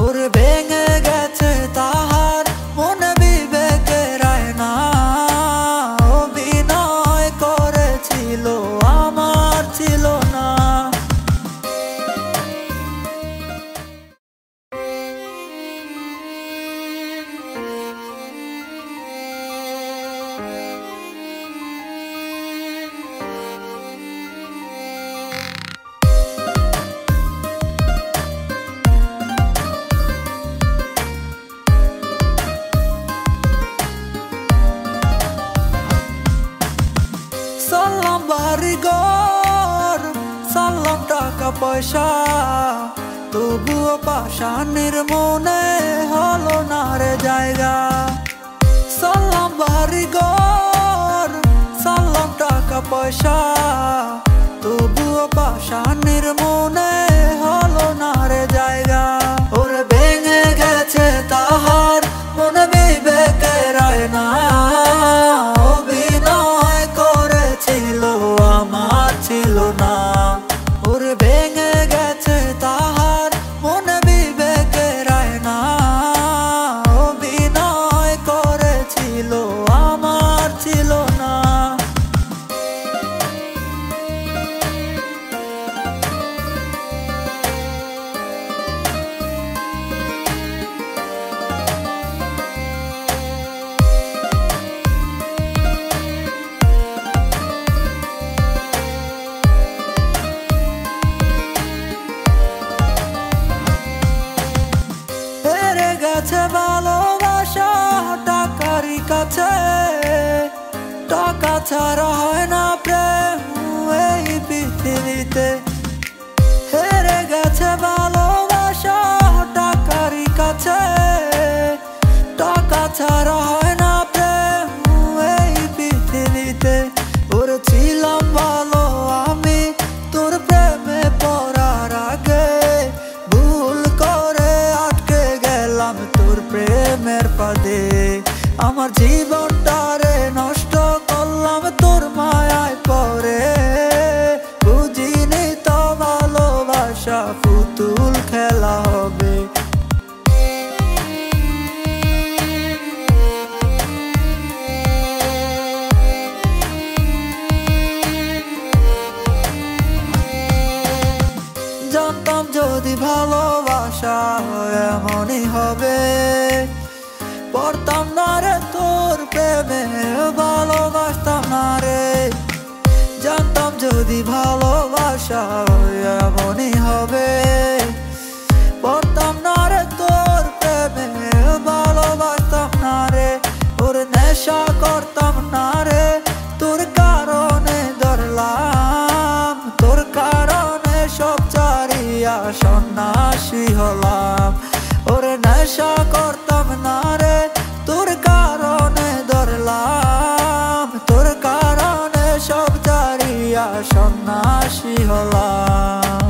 ওরে ভেঙে গেছে তাহার মন বিবেকের আয়না, অভিনয় করেছিল আমার ছিল না। সালাম বাড়িঘর, সালাম টাকা পয়সা, তবুও পাষাণের মনে হলো না রে জায়গা। সালাম বাড়িঘর, সালাম টাকা পয়সা, তবুও পাষাণের মনে হলো না রে জায়গা। ওরে ভেঙে গেছে তাহার মন বিবেকের আয়না, অভিনয় করেছিল আমার ছিল না। ওরে ভেঙে গেছে তাহার মন বিবেকের আয়না, অভিনয় করেছিল আমার ছিল না। হেরে গেছে ভালোবাসা টাকারই কাছে, টাকা ছাড়া হয় না প্রেম এই পৃথিবীতে। হেরে গেছে ভালোবাসা টাকারই কাছে, টাকা ছাড়া হয় না প্রেম এই পৃথিবীতে। ওরে ছিলাম ভালো আমি তোর প্রেমে পড়ার আগে, ভুল করে আটকে গেলাম তোর প্রেমের ফাঁদে। আমার জীবনটারে নষ্ট করলাম তোর মায়ায় পড়ে, বুঝিনি তো ভালোবাসা পুতুল খেলা হবে। জানতাম যদি ভালোবাসা এমনই হবে, পড়তাম না রে তোর প্রেমে, ভালোবাসতাম না রে। জানতাম যদি ভালোবাসা এমনই হবে, পড়তাম না রে তোর প্রেমে, ভালোবাসতাম না রে। ওর নেশা করতাম না রে, তোর কারণে ধরলাম, তোর কারণে সব চারিয়া সন্ন্যাসী হলাম। ওরে নেশা করতাম না রে, তোর কারণে ধরলাম, তোর কারণে সব চারিয়া সন্ন্যাসী হলাম।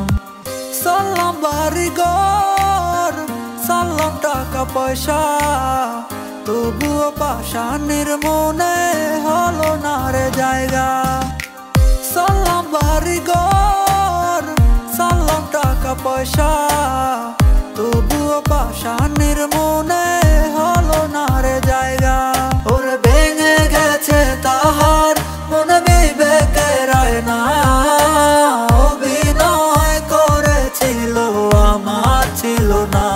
সালাম বাড়িঘর, সালাম টাকা পয়সা, তবুও পাষাণের মনে হলো না রে জায়গা। সালাম বাড়িঘর, সালাম টাকা পয়সা, তবুও পাষাণের মনে হলো না রে জায়গা। ওরে ভেঙে গেছে তাহার মন বিবেকের আয়না, অভিনয় করেছিল আমার ছিল না।